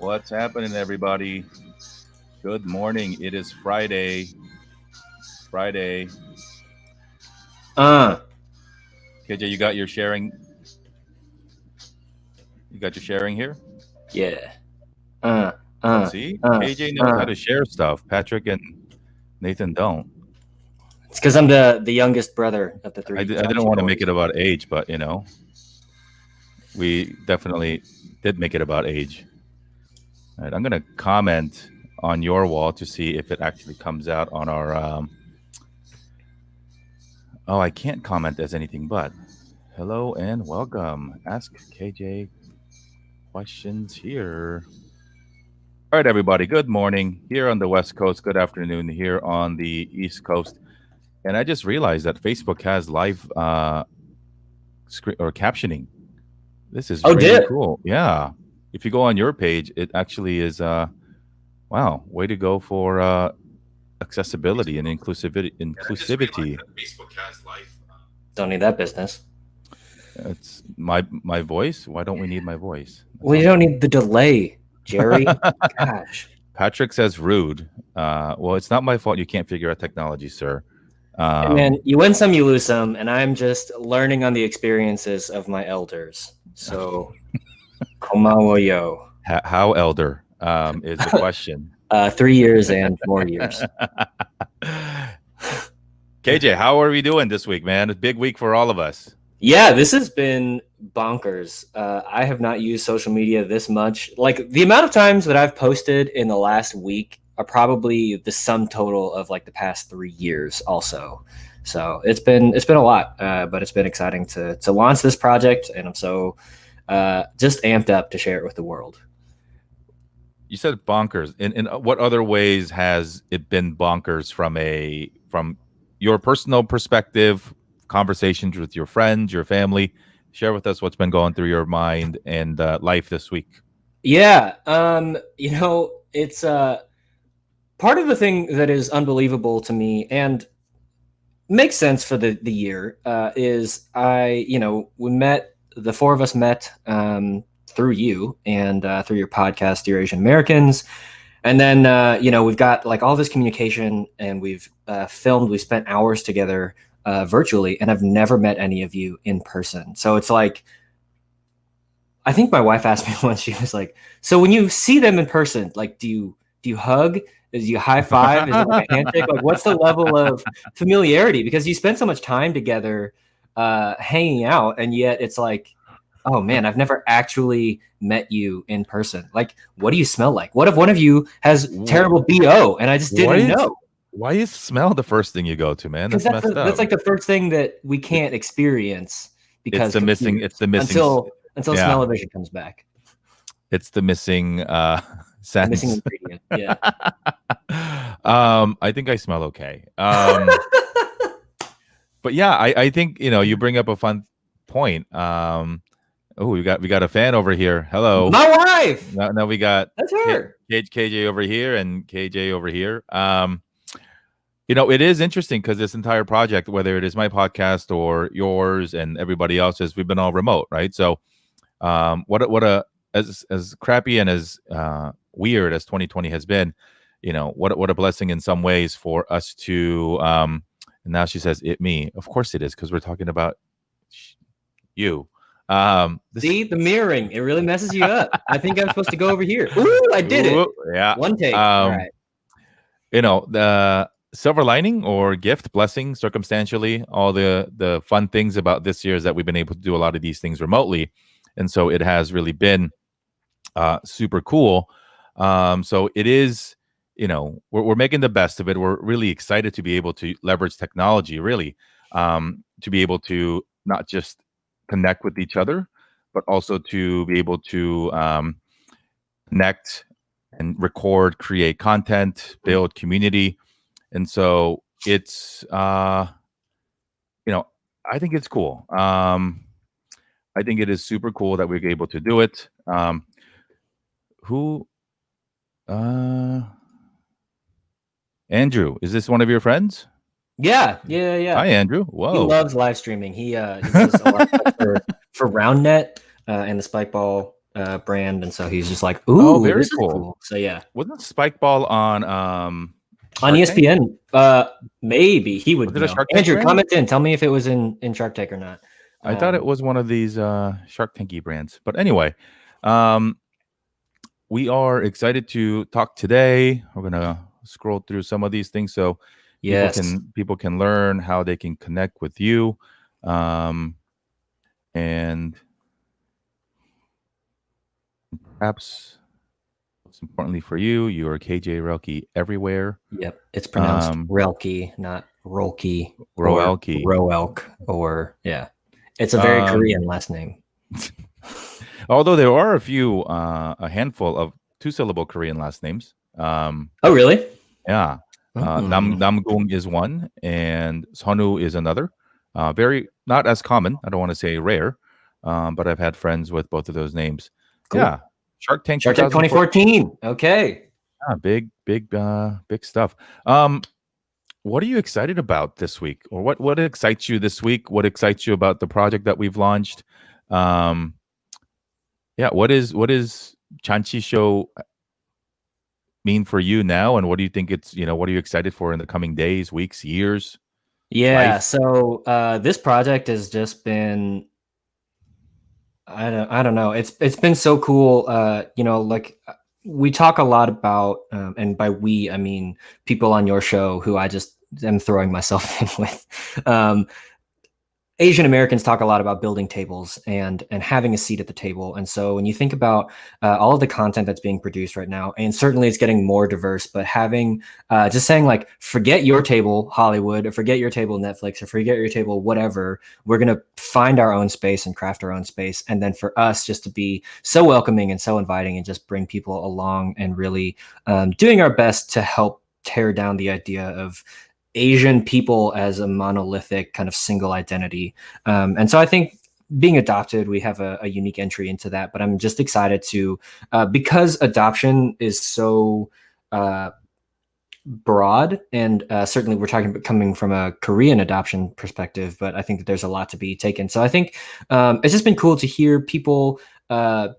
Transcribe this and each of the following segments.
What's happening, everybody? Good morning. It is Friday. Friday. Uh, KJ, you got your sharing. You got your sharing here. yeah. Oh, Uh, see, uh, KJ knows how uh. to share stuff. Patrick and Nathan don't. It's because I'm the youngest brother of the three I didn't Janchi want to make boys. it about age, but we definitely did make it about age. All right, I'm gonna comment on your wall to see if it actually comes out on our. Oh, I can't comment as anything but. Hello and welcome. Ask KJ questions here. All right, everybody. Good morning here on the West Coast. Good afternoon here on the East Coast. And I just realized that Facebook has live screen or captioning. This is Oh, really did cool. Yeah. If you go on your page, it actually is. Wow, way to go for accessibility and inclusivity. Inclusivity. don't need that business. It's my voice. Why don't we need my voice? That's Well, you all. don't need the delay, Jerry. Gosh. Patrick says rude. Well, it's not my fault. You can't figure out technology, sir. And then you win some, you lose some, and I'm just learning on the experiences of my elders. So, komawo yo. How elder is the question. 3 years and more years. KJ, how are we doing this week, man? A big week for all of us. Yeah, this has been bonkers. I have not used social media this much. Like the amount of times that I've posted in the last week are probably the sum total of like the past 3 years also. So it's been a lot, but it's been exciting to launch this project, and I'm so just amped up to share it with the world. You said bonkers. In what other ways has it been bonkers from your personal perspective, conversations with your friends, your family? Share with us what's been going through your mind and life this week. Yeah, it's part of the thing that is unbelievable to me and makes sense for the year is the four of us met through you and through your podcast, Dear Asian Americans. And then, we've got like all this communication, and we've filmed, we spent hours together virtually, and I've never met any of you in person. So it's like, I think my wife asked me once, she was like, so when you see them in person, like, do you hug? Do you high five? Is it like a handshake? Like, what's the level of familiarity? Because you spend so much time together hanging out, and yet it's like, oh man, I've never actually met you in person. Like, what do you smell like? What if one of you has terrible BO and I just didn't know? Why is smell the first thing you go to, man? That's messed up. That's like the first thing that we can't experience because It's the missing until yeah. smell-o-vision comes back. It's the missing sense. The missing ingredient. Yeah. I think I smell okay. But yeah, I think you bring up a fun point. Oh, we got a fan over here. Hello, my wife. Now we got That's her. KJ over here and KJ over here. It is interesting because this entire project, whether it is my podcast or yours and everybody else's, we've been all remote, right? So, as crappy and as weird as 2020 has been, what a blessing in some ways for us to. And now she says, "It me." Of course it is, because we're talking about you. See the mirroring; it really messes you up. I think I'm supposed to go over here. Ooh, I did it. Yeah, one take. All right. The silver lining or gift, blessing, circumstantially, all the fun things about this year is that we've been able to do a lot of these things remotely, and so it has really been super cool. So it is, we're making the best of it. We're really excited to be able to leverage technology, really, to be able to not just connect with each other, but also to be able to connect and record, create content, build community. And so it's, I think it's cool. I think it is super cool that we're able to do it. Andrew, is this one of your friends? Yeah. Hi, Andrew. Whoa. He loves live streaming. He does a lot of stuff for RoundNet and the Spikeball brand, and so he's just like, Oh, "Ooh, very this is cool. cool." So yeah, Wasn't Spikeball on on Shark Tank? ESPN, maybe he would Was it a know. Shark Tank Andrew, brand? comment in. Tell me if it was in Shark Tank or not. I thought it was one of these Shark Tanky brands. But anyway, um, we are excited to talk today. We're gonna scroll through some of these things so Yes. people can learn how they can connect with you, um, and perhaps most importantly for you, you are KJ Roelke everywhere. Yep. It's pronounced Um, Relke, not Rolke or Roelke. Roelk, or yeah. It's a very Um, Korean last name. although there are a handful of two-syllable Korean last names. Oh, really? Yeah. Mm. Namgung is one, and Sonu is another. Very not as common. I don't want to say rare, but I've had friends with both of those names. Yeah, Cool. Shark Tank Shark Tank 2014. 2014. Okay. Yeah, big stuff. What are you excited about this week, or what excites you this week? What excites you about the project that we've launched? Um, yeah, what is Janchi Show mean for you now, and what do you think it's what are you excited for in the coming days, weeks, years, Yeah. life? So this project has just been, I don't know. It's been so cool. Like we talk a lot about, and by we I mean people on your show who I just am throwing myself in with. Um, Asian Americans talk a lot about building tables and having a seat at the table. And so when you think about all of the content that's being produced right now, and certainly it's getting more diverse, but having just saying like, forget your table Hollywood, or forget your table Netflix, or forget your table whatever. We're gonna find our own space and craft our own space, and then for us just to be so welcoming and so inviting, and just bring people along, and really doing our best to help tear down the idea of Asian people as a monolithic kind of single identity. And so I think being adopted, we have a unique entry into that. But I'm just excited to, because adoption is so broad, and certainly we're talking about coming from a Korean adoption perspective, but I think that there's a lot to be taken. So I think it's just been cool to hear people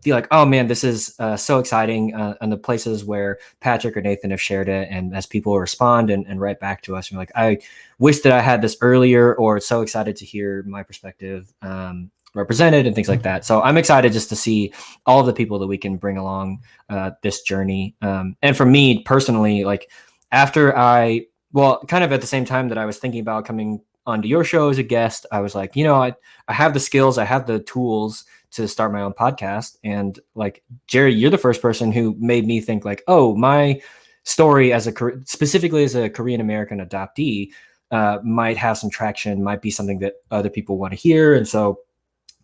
be like, oh man, this is so exciting, and the places where Patrick or Nathan have shared it, and as people respond and write back to us, and like, I wish that I had this earlier, or so excited to hear my perspective represented, and things like that. So I'm excited just to see all of the people that we can bring along this journey. And for me personally, like, after kind of at the same time that I was thinking about coming onto your show as a guest, I was like, I have the skills, I have the tools to start my own podcast. And like, Jerry, you're the first person who made me think like, oh, my story specifically as a Korean-American adoptee might have some traction, might be something that other people want to hear. And so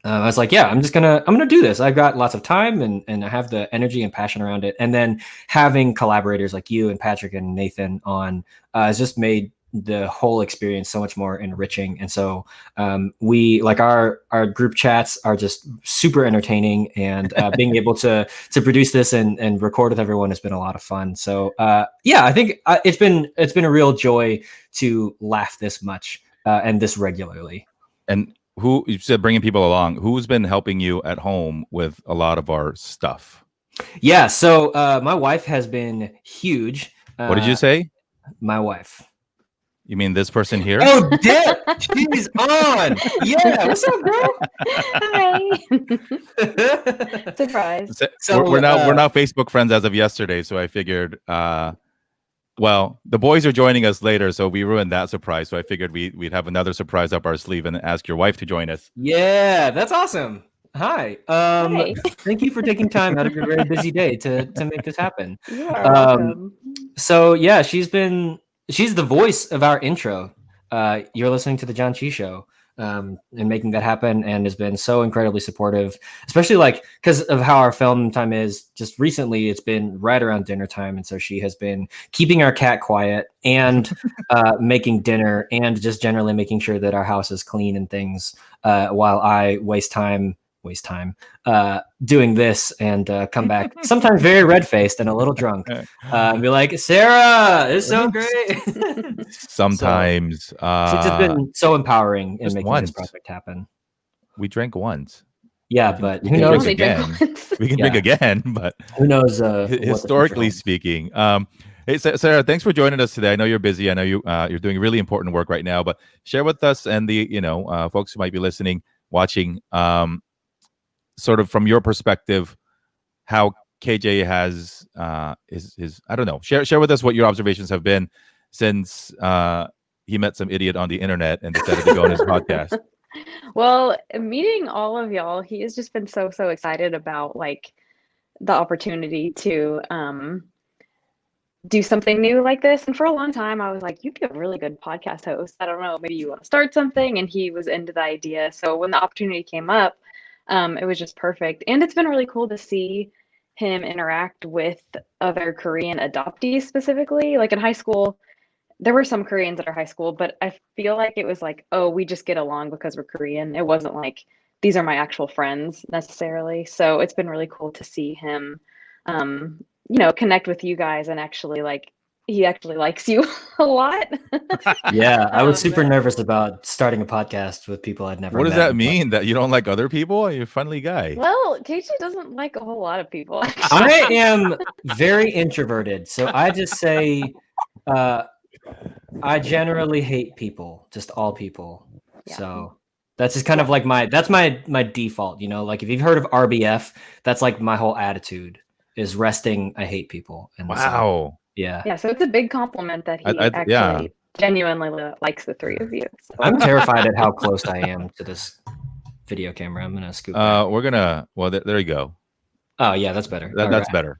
I was like, yeah, I'm gonna do this. I've got lots of time, and I have the energy and passion around it. And then having collaborators like you and Patrick and Nathan on has just made the whole experience so much more enriching. And so we like our group chats are just super entertaining, and being able to produce this and record with everyone has been a lot of fun. So yeah, I think it's been a real joy to laugh this much and this regularly. And who you said bringing people along? Who's been helping you at home with a lot of our stuff? Yeah, so my wife has been huge. What did you say? My wife. You mean this person here? Oh, Dip! She's on! Yeah, what's up, girl? Hi. Surprise. So, we're now Facebook friends as of yesterday, so I figured well, the boys are joining us later, so we ruined that surprise. So I figured we'd have another surprise up our sleeve and ask your wife to join us. Yeah, that's awesome. Hi. Hi. Thank you for taking time out of your very busy day to make this happen. You are welcome. So yeah, she's the voice of our intro. You're listening to the Janchi Show, and making that happen, and has been so incredibly supportive, especially like because of how our film time is. Just recently, it's been right around dinner time, and so she has been keeping our cat quiet, and making dinner, and just generally making sure that our house is clean and things, while I waste time doing this, and come back sometimes very red-faced and a little drunk, and be like, Sarah, it's so great. Sometimes So it's just been so empowering in making once. this project happen. We drank once. Yeah, We but we who can knows? drink Only drink again. once. We can Yeah. drink again, but Who knows? What the future historically holds. speaking, hey Sarah, thanks for joining us today. I know you're busy. I know you're doing really important work right now, but share with us and the folks who might be listening, watching, sort of from your perspective, how KJ has his I don't know. Share with us what your observations have been since he met some idiot on the internet and decided to go on his podcast. Well, meeting all of y'all, he has just been so excited about like the opportunity to do something new like this. And for a long time, I was like, you'd be a really good podcast host. I don't know, maybe you want to start something. And he was into the idea. So when the opportunity came up, it was just perfect. And it's been really cool to see him interact with other Korean adoptees specifically. Like in high school, there were some Koreans at our high school, but I feel like it was like, oh, we just get along because we're Korean. It wasn't like these are my actual friends necessarily. So it's been really cool to see him, connect with you guys and actually like he actually likes you a lot. Yeah, I was super Um, nervous about starting a podcast with people I'd never What does met. that mean? That you don't like other people? You're a friendly guy. well, KJ doesn't like a whole lot of people. I am very introverted, so I just say I generally hate people, just all people. Yeah. So that's just kind of like my default, like if you've heard of RBF, that's like my whole attitude is resting. I hate people. And so, Wow. yeah. Yeah, so it's a big compliment that he yeah. actually genuinely likes the three of you. So. I'm terrified at how close I am to this video camera. I'm gonna scoop back. We're gonna. Well, there you go. Oh yeah, that's better. That's better.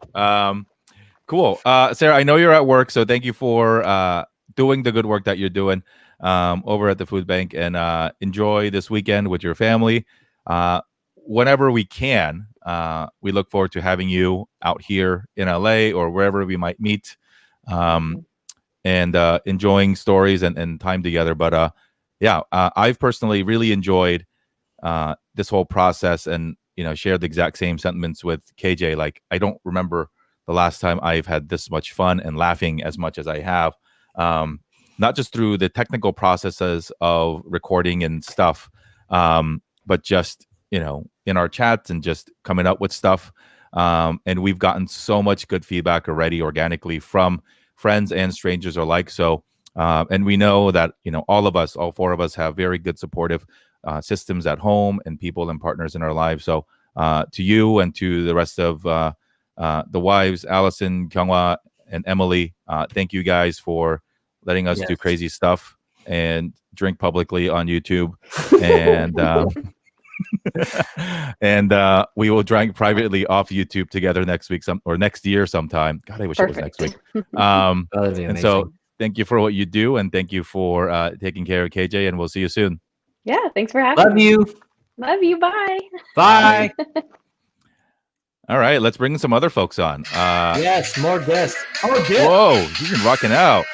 Cool. Sarah, I know you're at work, so thank you for doing the good work that you're doing over at the food bank, and enjoy this weekend with your family. Whenever we can, we look forward to having you out here in LA or wherever we might meet, and enjoying stories and time together. But I've personally really enjoyed this whole process, and shared the exact same sentiments with KJ. Like, I don't remember the last time I've had this much fun and laughing as much as I have, not just through the technical processes of recording and stuff, but just in our chats and just coming up with stuff, and we've gotten so much good feedback already organically from friends and strangers alike. So and we know that all four of us have very good supportive systems at home and people and partners in our lives. So to you and to the rest of the wives, Allison, Kyunghwa, and Emily, thank you guys for letting us do crazy stuff and drink publicly on YouTube. And and we will drink privately off YouTube together next week or next year sometime. God, I wish it was next week. That'd be And amazing. so thank you for what you do, and thank you for taking care of KJ, and we'll see you soon. Yeah, thanks for having Love me. you. Love you. Bye. Bye. All right, let's bring some other folks on. Yes, more guests. Whoa, he's been rocking out.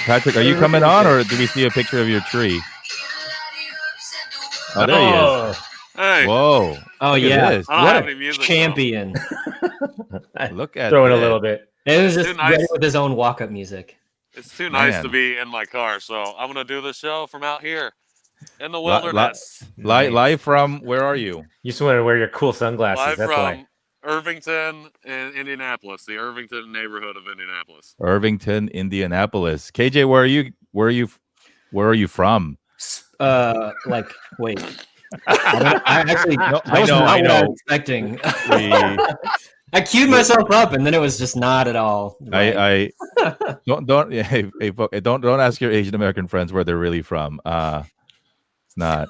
Patrick, are you coming on, or do we see a picture of your tree? Oh, there he is. Hey. Whoa. Oh, Look at yeah. this. I don't What have a any music. champion. Look at Throw in a this. little bit. It was just Too nice. ready with his own walk-up music. It's too nice to Man. be in my car, so I'm gonna do the show from out here in the wilderness. Live from, where are you? You just want to wear your cool sunglasses. Live That's from why. Irvington in Indianapolis, the Irvington neighborhood of Indianapolis. Irvington, Indianapolis. KJ, where are you from? Wait. I actually, No, that was I not what I know. was expecting. We- I queued myself up, and then it was just not at all. Right. I don't don't ask your Asian American friends where they're really from. It's not.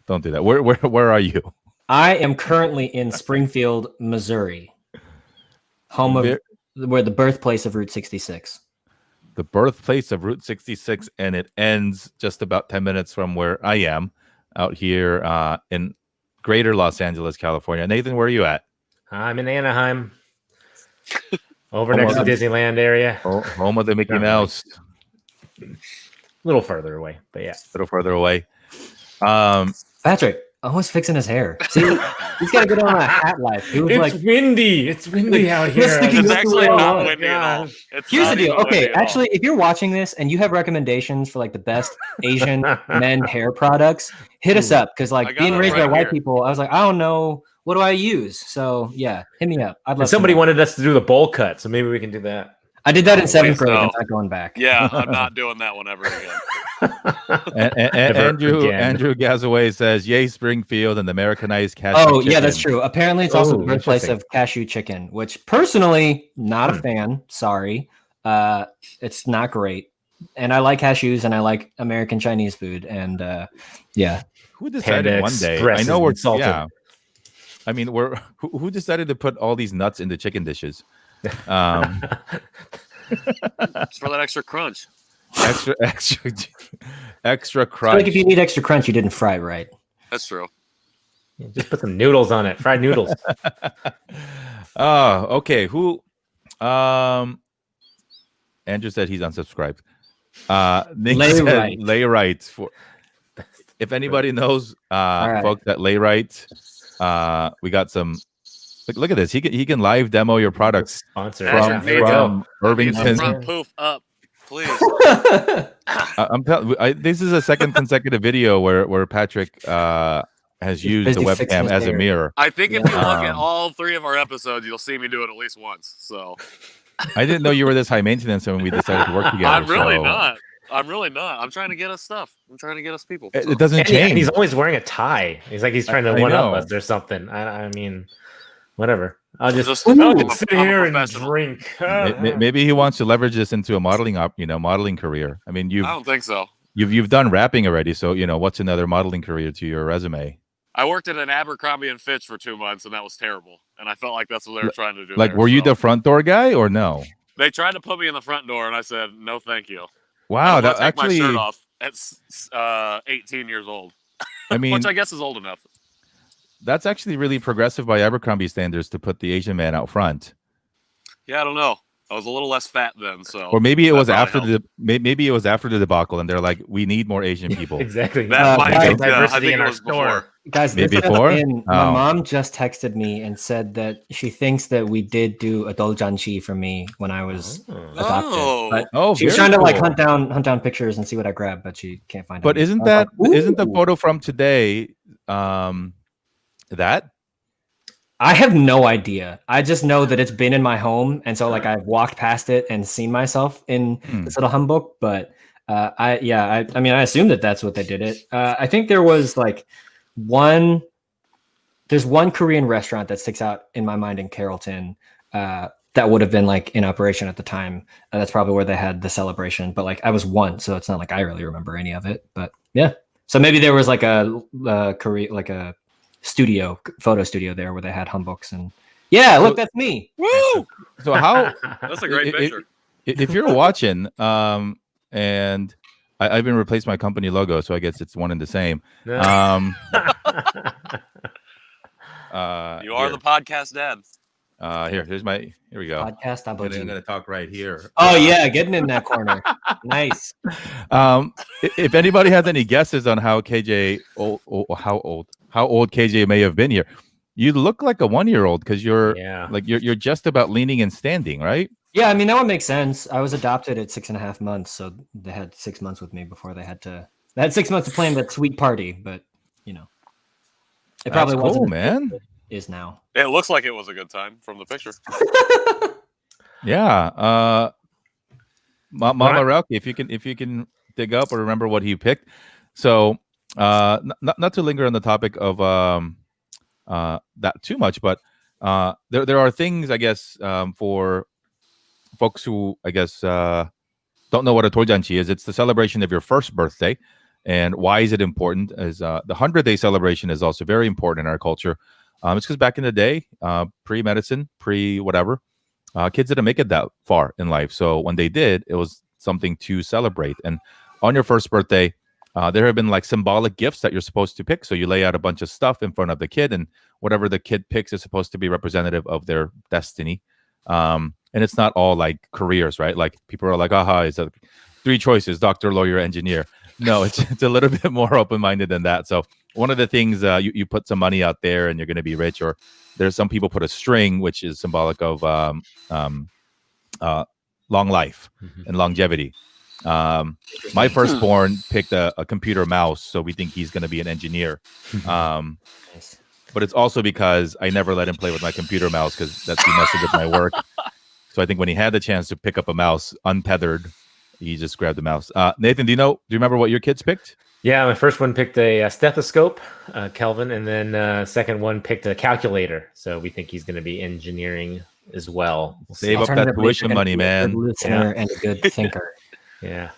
Don't do that. Where are you? I am currently in Springfield, Missouri, home of where the birthplace of Route 66. The birthplace of Route 66, and it ends just about 10 minutes from where I am, out here in Greater Los Angeles, California. Nathan, where are you at? I'm in Anaheim, over Home next to of- Disneyland area. Home of the Mickey Not really. Mouse. A little further away, but yeah. A little further away. Patrick, almost fixing his hair. See, he's got to get on a hat life. He was It's like, windy. It's windy out here. It's actually Oh, not my windy at all. It's here's the not deal. even Okay, windy at all. actually, if you're watching this and you have recommendations for like the best Asian men hair products, hit us up because I like got being it raised by right white here. people, I was like, I don't know, what do I use? So yeah, hit me up. I'd love. And somebody to know. wanted us to do the bowl cut, so maybe we can do that. I did that in seventh Wait, grade. no. I'm not going back. Yeah, I'm not doing that one ever again. Never again. Andrew Gazaway says, "Yay, Springfield and the Americanized cashew Oh chicken." yeah, that's true. Apparently, it's also Oh, the birthplace interesting. of cashew chicken, which personally, not a fan. Sorry, it's not great. And I like cashews, and I like American Chinese food, and yeah. Who decided Panda one day? Express I know is we're insulted. yeah. I mean, who decided to put all these nuts into chicken dishes? It's for that extra crunch. extra So, crunch. like if you need extra crunch, you didn't fry it right. That's true. Just put some noodles on it. Fried noodles. Oh, okay. Who? Andrew said he's unsubscribed. Nick Lay said right. lay right for. If anybody knows, right. folks at lay right, we got some. Look at this. He can live demo your products Sponsor. From- There you go. from Need some Irvington. front poof up, please. I'm telling. This is a second consecutive video where Patrick has used the busy fixing webcam his as a hair. mirror. I think if you look at Um, all 3 of our episodes, you'll see me do it at least once. So I didn't know you were this high maintenance when we decided to work together. I'm really so not. I'm really not. I'm trying to get us stuff. I'm trying to get us people. It, so. it doesn't And, yeah, change. he's always wearing a tie. He's like he's trying to I one know. up us or something. I mean, whatever. I'll just I'm sit a here and professional. drink. Maybe he wants to leverage this into a modeling modeling career. I mean, I don't think so. you've done rapping already, so what's another modeling career to your resume? I worked at an Abercrombie and Fitch for 2 months, and that was terrible. And I felt like that's what they were trying to do. Like, there, were you so. the front door guy or no? They tried to put me in the front door, and I said no, thank you. Wow, I that take my actually. shirt off at 18 years old, I mean, which I guess is old enough. that's actually really progressive by Abercrombie standards to put the Asian man out front. Yeah, I don't know. I was a little less fat then, so. Or maybe it that was probably after helped. maybe it was after the debacle, and they're like, we need more Asian people. Exactly. That might Guys, be- diversity I think in it our was store. before. Guys, Maybe this before? in, my Oh. mom just texted me and said that she thinks that we did do adult Janchi for me when I was adopted. Oh. But Oh, she was very trying to like cool. hunt down pictures and see what I grabbed, but she can't find But any. isn't I was that like, isn't the "Ooh." photo from today that? I have no idea. I just know that it's been in my home, and so like I've walked past it and seen myself in this little humbook. But I mean, I assume that that's what they did it. I think there was like there's one Korean restaurant that sticks out in my mind in Carrollton that would have been like in operation at the time. That's probably where they had the celebration. But like I was one, so it's not like I really remember any of it. But yeah, so maybe there was like a Korea like a photo studio there where they had humbooks and look, that's me. Woo! So how That's a great It- picture. if you're watching, and I've been replaced my company logo, so I guess it's one and the same. You are Here. the podcast dad. Here we go. Podcast I'm Aboji. gonna talk right here. Oh yeah, getting in that corner. Nice. If anybody has any guesses on how KJ how old KJ may have been here, you look like a 1-year-old because you're you're just about leaning and standing, right? Yeah, I mean that would make sense. I was adopted at 6.5 months, so they had 6 months with me before they had 6 months to plan that sweet party, but it probably That's wasn't cool, as man. good as it is now. It looks like it was a good time from the picture. Yeah. Mama Roelke, if you can dig up or remember what he picked. So not to linger on the topic of that too much, but there are things I guess for folks who I guess don't know what a Doljanchi is. It's the celebration of your first birthday. And why is it important? Is the 100-day celebration is also very important in our culture. It's because back in the day, pre-medicine, pre-whatever, kids didn't make it that far in life. So when they did, it was something to celebrate. And on your first birthday, there have been like symbolic gifts that you're supposed to pick. So you lay out a bunch of stuff in front of the kid, and whatever the kid picks is supposed to be representative of their destiny. And it's not all like careers, right? Like people are like, aha, it's 3 choices: doctor, lawyer, engineer. No, it's a little bit more open-minded than that. So one of the things you put some money out there and you're going to be rich, or there's some people put a string, which is symbolic of long life and longevity. My firstborn picked a computer mouse, so we think he's going to be an engineer. Nice. But it's also because I never let him play with my computer mouse because that's he messes with my work. So I think when he had the chance to pick up a mouse untethered, he just grabbed the mouse. Nathan, do you remember what your kids picked? Yeah, my first one picked a stethoscope, Kelvin, and then second one picked a calculator. So we think he's going to be engineering as well. Save up that tuition money, man. A good listener and a good thinker. Yeah.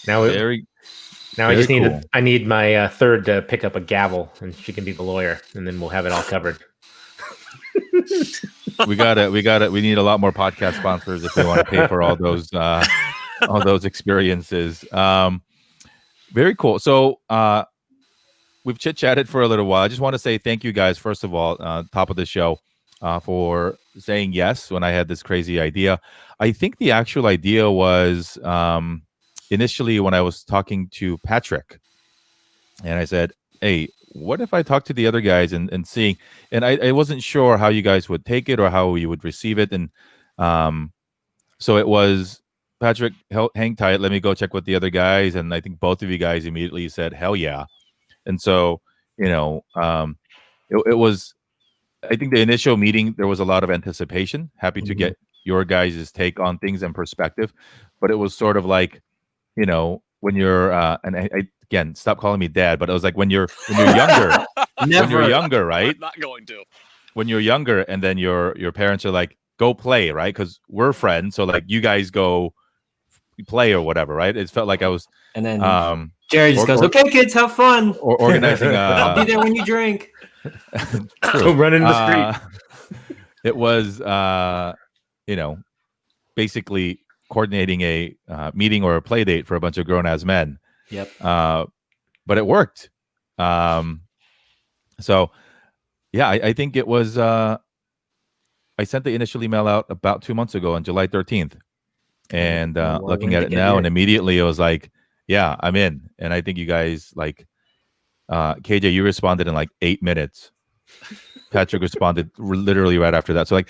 Now I just cool. I need my third to pick up a gavel, and she can be the lawyer, and then we'll have it all covered. We need a lot more podcast sponsors if we want to pay for all those experiences. Very cool. So we've chit-chatted for a little while. I just want to say thank you guys, first of all, top of the show, for saying yes when I had this crazy idea. I think the actual idea was initially when I was talking to Patrick, and I said, hey, what if I talk to the other guys and seeing, and I wasn't sure how you guys would take it or how you would receive it. And so it was, Patrick, hang tight. Let me go check with the other guys. And I think both of you guys immediately said, hell yeah. And so, it was, I think the initial meeting, there was a lot of anticipation, happy to get your guys' take on things and perspective. But it was sort of like, when you're, and again, stop calling me dad, but it was like when you're younger, when you're younger, right? I'm not going to. When you're younger and then your parents are like, go play, right? Because we're friends. So like you guys go play or whatever, right? It felt like I was, and then Jerry just goes, "Okay, kids, have fun." Or organizing. I'll be there when you drink. Go run in the street. It was, basically coordinating a meeting or a play date for a bunch of grown-ass men. Yep. But it worked. So, yeah, I think it was. I sent the initial email out about 2 months ago on July 13th. And looking at it now, and immediately it was like, yeah, I'm in. And I think you guys, like, KJ, you responded in like 8 minutes. Patrick responded literally right after that. So like,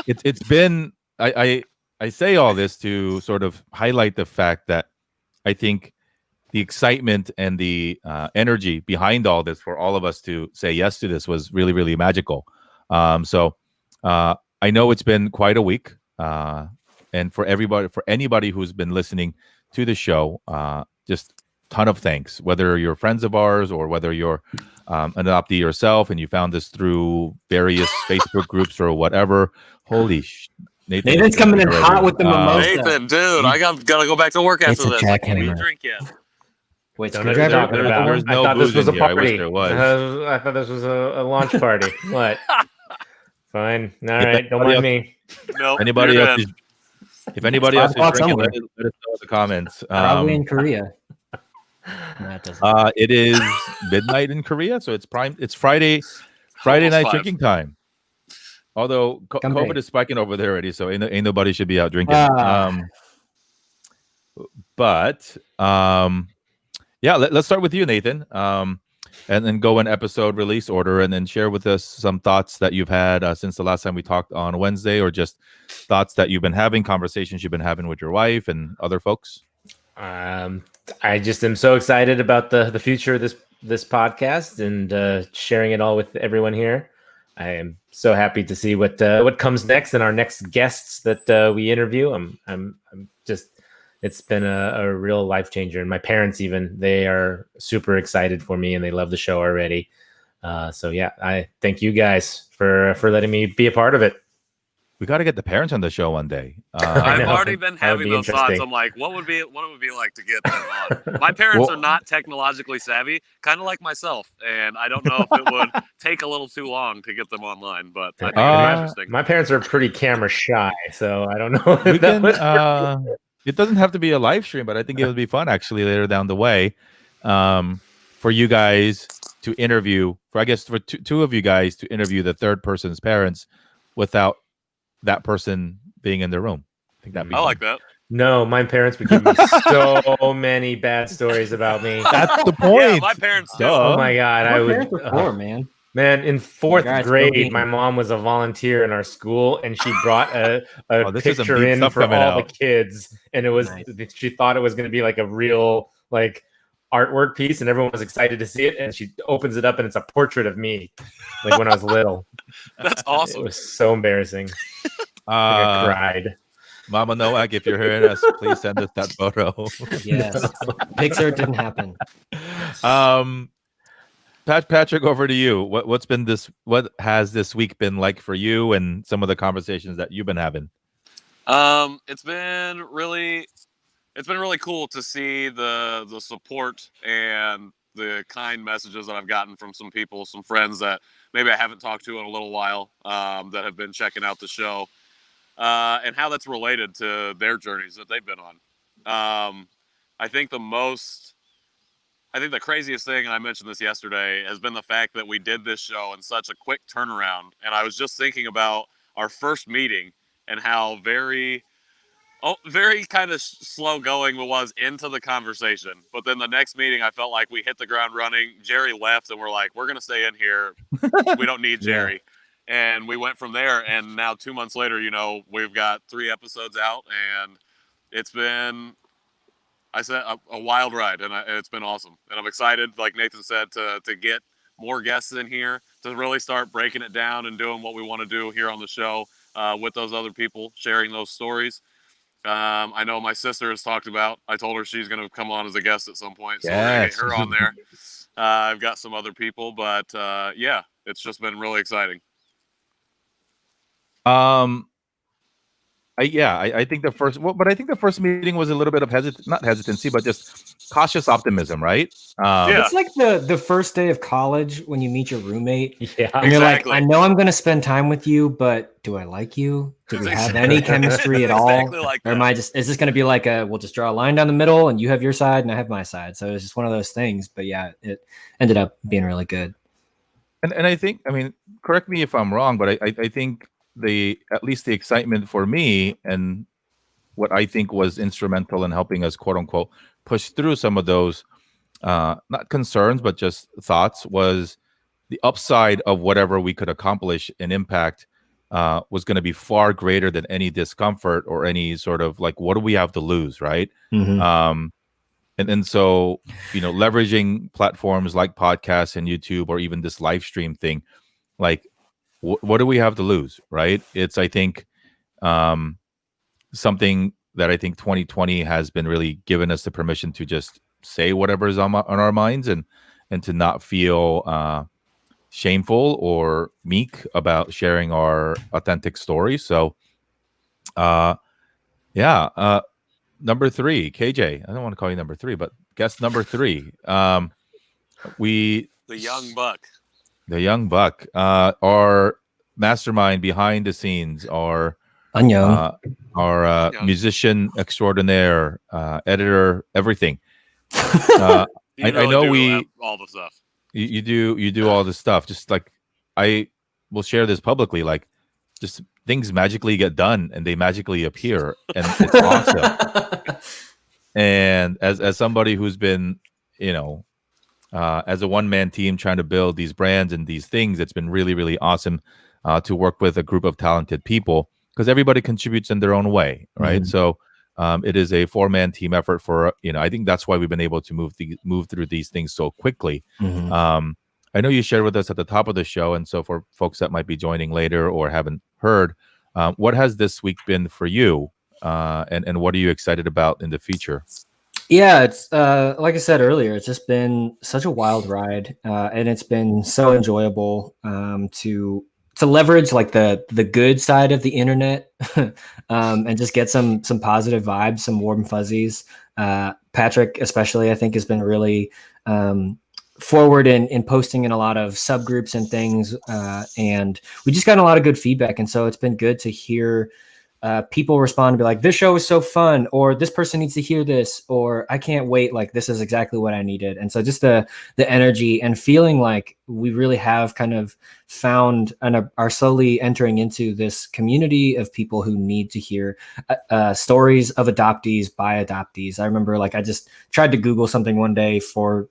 it's been, I say all this to sort of highlight the fact that I think the excitement and the energy behind all this for all of us to say yes to this was really, really magical. So I know it's been quite a week. And for anybody who's been listening to the show, just ton of thanks, whether you're friends of ours or whether you're an adoptee yourself and you found this through various Facebook groups or whatever. Holy Nathan's coming in hot with the mimosa. Nathan, dude, I gotta go back to work after this. I can't even drink yet. Wait, don't know what you're talking about. There's no I thought this was a booze in here. I wish party. there was. I thought this was a launch party. What? Fine. All right. Don't mind me. No. Anybody else? If anybody else is drinking, let us know in the comments. Probably in Korea. It is midnight in Korea, so it's Friday night drinking time. Although COVID is spiking over there already, so ain't nobody should be out drinking. Yeah, let's start with you, Nathan, and then go in episode release order, and then share with us some thoughts that you've had since the last time we talked on Wednesday, or just thoughts that you've been having, conversations you've been having with your wife and other folks. I just am so excited about the future of this podcast and sharing it all with everyone here. I am so happy to see what comes next and our next guests that we interview. I'm just, it's been a real life changer, and my parents they are super excited for me and they love the show already. So yeah, I thank you guys for letting me be a part of it. We got to get the parents on the show one day. I've already been having those thoughts. I'm like, what would it be like to get them on? My parents are not technologically savvy, kind of like myself, and I don't know if it would take a little too long to get them online. But I think it's interesting. My parents are pretty camera shy, so I don't know. It doesn't have to be a live stream, but I think it would be fun actually later down the way for you guys to interview. For two of you guys to interview the third person's parents without that person being in the room. I think that'd be fun. Like that. No, my parents would give me so many bad stories about me. That's the point. Yeah, my parents do. Oh my god, I would. Man. Man, in fourth Like, grade, my mom was a volunteer in our school, and she brought a this is some picture deep in stuff for coming all the out. kids, and it was she thought it was going to be like a real like artwork piece, and everyone was excited to see it. And she opens it up, and it's a portrait of me, like when I was little. That's awesome. It was so embarrassing. I cried. Mama Noak, if you're hearing us, please send us that photo. Yes, Pixar didn't happen. Patrick, over to you. What has this week been like for you, and some of the conversations that you've been having? It's been really cool to see the support and the kind messages that I've gotten from some people, some friends that maybe I haven't talked to in a little while, that have been checking out the show, and how that's related to their journeys that they've been on. I think the craziest thing, and I mentioned this yesterday, has been the fact that we did this show in such a quick turnaround. And I was just thinking about our first meeting and how very kind of slow going it was into the conversation. But then the next meeting, I felt like we hit the ground running. Jerry left, and we're like, we're going to stay in here. We don't need Jerry. And we went from there. And now 2 months later, we've got 3 episodes out, and it's been, I said, a wild ride, and it's been awesome. And I'm excited, like Nathan said, to get more guests in here, to really start breaking it down and doing what we want to do here on the show, with those other people, sharing those stories. I know my sister has talked about, I told her she's going to come on as a guest at some point, so we're going to get her on there. I've got some other people, but yeah, it's just been really exciting. I think the first meeting was a little bit of not hesitancy, but just cautious optimism, right? It's like the first day of college when you meet your roommate. Yeah, and you're like, I know I'm going to spend time with you, but do I like you? Do we have any chemistry at all? Exactly like or am I is this going to be like we'll just draw a line down the middle and you have your side and I have my side? So it's just one of those things. But yeah, it ended up being really good. And I think, correct me if I'm wrong, but I think at least the excitement for me and what I think was instrumental in helping us, quote unquote, push through some of those not concerns, but just thoughts, was the upside of whatever we could accomplish and impact was going to be far greater than any discomfort or any sort of like, what do we have to lose, right? Mm-hmm. And so, leveraging platforms like podcasts and YouTube, or even this live stream thing, like, what do we have to lose, right? It's, I think, something that I think 2020 has been really given us the permission to just say whatever is on our minds, and to not feel shameful or meek about sharing our authentic stories. So, number 3, KJ. I don't want to call you number 3, but guest number 3. The young buck. The young buck, our mastermind behind the scenes, our musician extraordinaire, editor, everything. I know all the stuff. You do all this stuff. Just like, I will share this publicly. Like, just things magically get done and they magically appear, and it's awesome. And as somebody who's been, as a one-man team trying to build these brands and these things, it's been really, really awesome to work with a group of talented people, because everybody contributes in their own way, right? Mm-hmm. So it is a 4-man team effort for, I think that's why we've been able to move through these things so quickly. Mm-hmm. I know you shared with us at the top of the show, and so for folks that might be joining later or haven't heard, what has this week been for you, and what are you excited about in the future? Yeah, it's like I said earlier, it's just been such a wild ride, and it's been so enjoyable to leverage like the good side of the internet, and just get some positive vibes, some warm fuzzies. Patrick especially, I think, has been really forward in posting in a lot of subgroups and things, and we just got a lot of good feedback, and so it's been good to hear people respond and be like, this show is so fun, or this person needs to hear this, or I can't wait, like this is exactly what I needed. And so just the energy and feeling like we really have kind of found and are slowly entering into this community of people who need to hear stories of adoptees by adoptees. I remember like I just tried to Google something one day for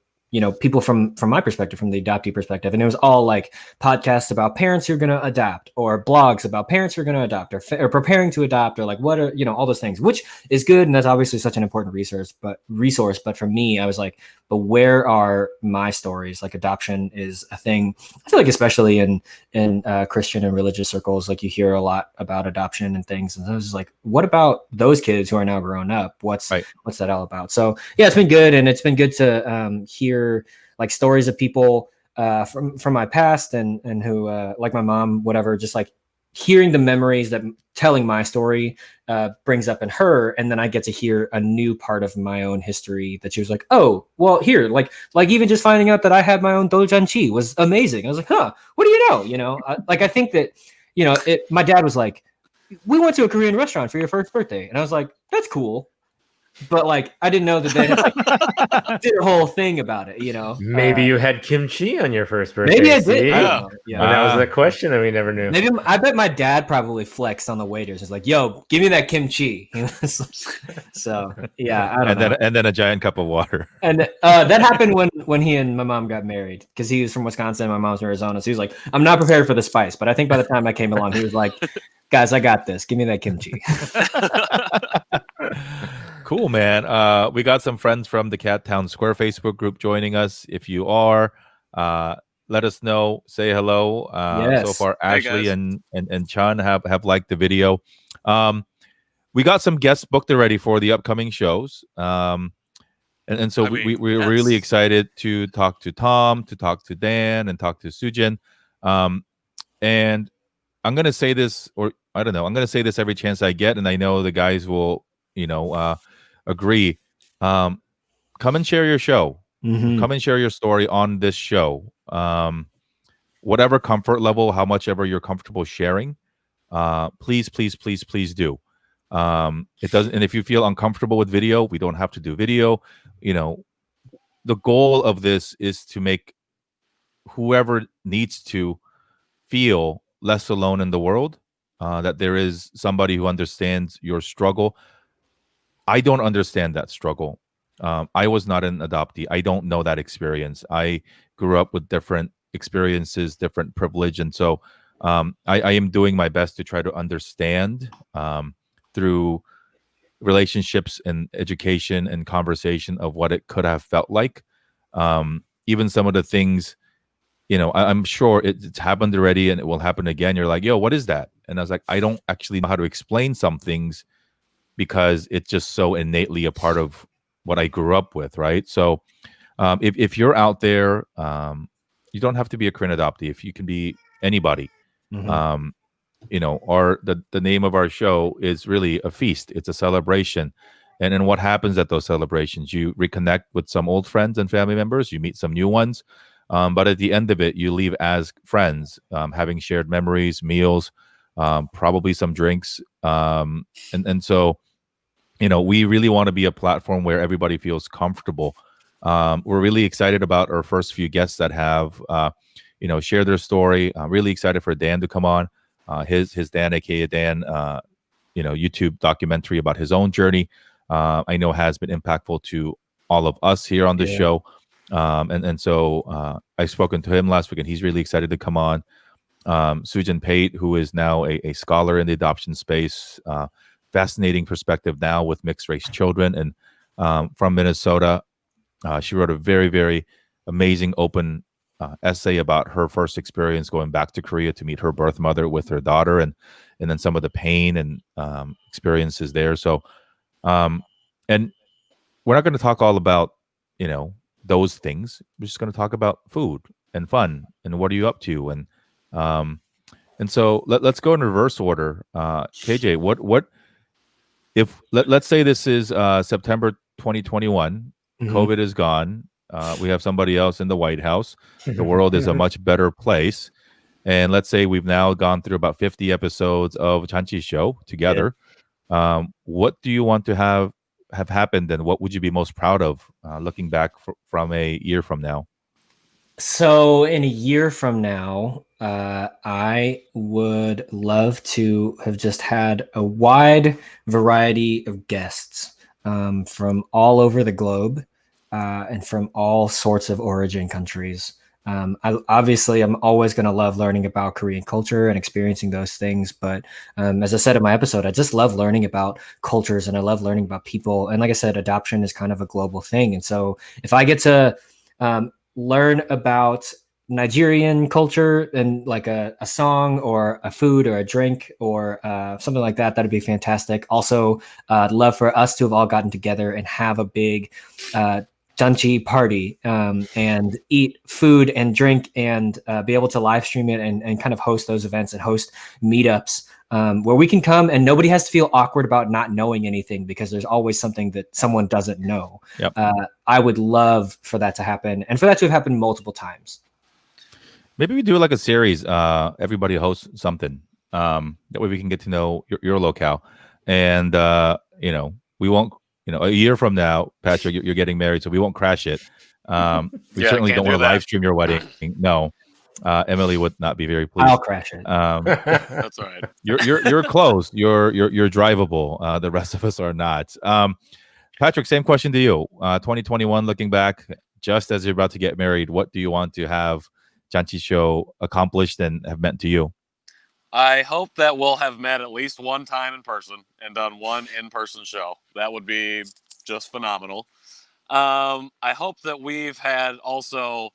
people from my perspective, from the adoptee perspective. And it was all like podcasts about parents who are going to adopt, or blogs about parents who are going to adopt, or preparing to adopt, or like what are, all those things, which is good. And that's obviously such an important resource. But for me, I was like, but where are my stories? Like adoption is a thing. I feel like especially in Christian and religious circles, like you hear a lot about adoption and things. And I was just like, what about those kids who are now grown up? What's that all about? So yeah, it's been good. And it's been good to hear like stories of people from my past and who like my mom, whatever, just like hearing the memories that telling my story brings up in her. And then I get to hear a new part of my own history that she was like, oh, well, here, like even just finding out that I had my own Janchi was amazing. I was like, huh, what do you know? Like, I think that, my dad was like, we went to a Korean restaurant for your first birthday. And I was like, that's cool. But like, I didn't know that they like, did a whole thing about it, Maybe you had kimchi on your first birthday. Maybe I did. Yeah. Well, that was the question, and we never knew. Maybe I bet my dad probably flexed on the waiters. It's like, yo, give me that kimchi. So yeah, I don't know. And then a giant cup of water. And that happened when he and my mom got married, because he was from Wisconsin, my mom's from Arizona. So he was like, I'm not prepared for the spice. But I think by the time I came along, he was like, guys, I got this. Give me that kimchi. Cool, man. We got some friends from the Cat Town Square Facebook group joining us. If you are, let us know. Say hello. Yes. So far, Ashley and Chan have liked the video. We got some guests booked already for the upcoming shows. And so we're really excited to talk to Tom, to talk to Dan, and talk to Sujin. And I'm going to say this, or I don't know, I'm going to say this every chance I get, and I know the guys will, agree. Come and share your show. Mm-hmm. Come and share your story on this show. Whatever comfort level, how much ever you're comfortable sharing, please do. It doesn't, and if you feel uncomfortable with video, we don't have to do video. The goal of this is to make whoever needs to feel less alone in the world, that there is somebody who understands your struggle. I don't understand that struggle. I was not an adoptee. I don't know that experience. I grew up with different experiences, different privilege. And so I am doing my best to try to understand through relationships and education and conversation of what it could have felt like. Even some of the things, I'm sure it's happened already and it will happen again. You're like, yo, what is that? And I was like, I don't actually know how to explain some things because it's just so innately a part of what I grew up with, right? So if you're out there, you don't have to be a Korean adoptee. If you can be anybody, Mm-hmm. Or the name of our show is really a feast. It's a celebration. And then what happens at those celebrations? You reconnect with some old friends and family members. You meet some new ones. But at the end of it, you leave as friends, having shared memories, meals, probably some drinks. And so, we really want to be a platform where everybody feels comfortable. We're really excited about our first few guests that have, shared their story. I'm really excited for Dan to come on. His Dan, aka Dan, YouTube documentary about his own journey. I know has been impactful to all of us here on the show. And so I've spoken to him last week, and he's really excited to come on. Sujin Pate, who is now a scholar in the adoption space, fascinating perspective now with mixed race children, and from Minnesota. She wrote a very, very amazing open essay about her first experience going back to Korea to meet her birth mother with her daughter, and then some of the pain and experiences there. So, and we're not going to talk all about, those things. We're just going to talk about food and fun and what are you up to, and so let's go in reverse order. KJ, what if let's say this is September 2021, Mm-hmm. COVID is gone. We have somebody else in the White House. The world is a much better place. and let's say we've now gone through about 50 episodes of Janchi Show together. What do you want to have happened, and what would you be most proud of looking back from a year from now? So in a year from now, I would love to have just had a wide variety of guests from all over the globe and from all sorts of origin countries. I'm always going to love learning about Korean culture and experiencing those things. But as I said in my episode, I just love learning about cultures and I love learning about people. And like I said, adoption is kind of a global thing. And so if I get to learn about Nigerian culture and like a song or a food or a drink or something like that, that'd be fantastic. Also, I'd love for us to have all gotten together and have a big Janchi party and eat food and drink and be able to live stream it and kind of host those events and host meetups where we can come and nobody has to feel awkward about not knowing anything because there's always something that someone doesn't know. Yep. I would love for that to happen and for that to have happened multiple times. Maybe we do like a series. Everybody hosts something. That way we can get to know your locale. And, we won't, a year from now, Patrick, you're getting married, so we won't crash it. We certainly don't want to live stream your wedding. No. Emily would not be very pleased. I'll crash it. That's all right. You're close. You're drivable. The rest of us are not. Patrick, same question to you. 2021, looking back, just as you're about to get married, what do you want to have Janchi Show accomplished and have meant to you? I hope that we'll have met at least one time in person and done one in-person show. That would be just phenomenal. I hope that we've had also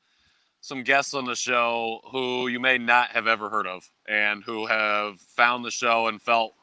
some guests on the show who you may not have ever heard of and who have found the show and felt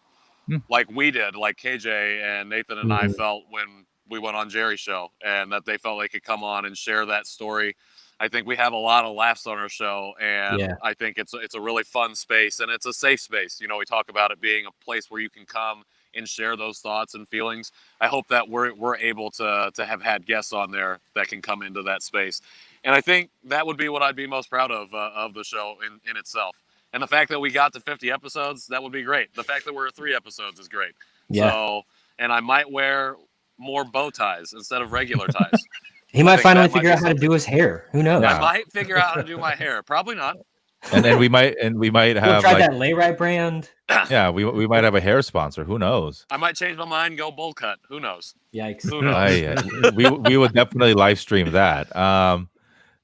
like we did, like KJ and Nathan and I felt when we went on Jerry's show, and that they felt they could come on and share that story. I think we have a lot of laughs on our show, and I think it's a really fun space, and it's a safe space. We talk about it being a place where you can come and share those thoughts and feelings. I hope that we're able to have had guests on there that can come into that space. And I think that would be what I'd be most proud of the show in itself. And the fact that we got to 50 episodes, that would be great. The fact that we're at 3 episodes is great. Yeah. So, and I might wear more bow ties instead of regular ties. He might finally figure out how to do his hair. Who knows? I might figure out how to do my hair. Probably not. And then we might have we'll try that Layrai brand. Yeah, we might have a hair sponsor. Who knows? I might change my mind and go bowl cut. Who knows? Yikes. Who knows? We would definitely live stream that.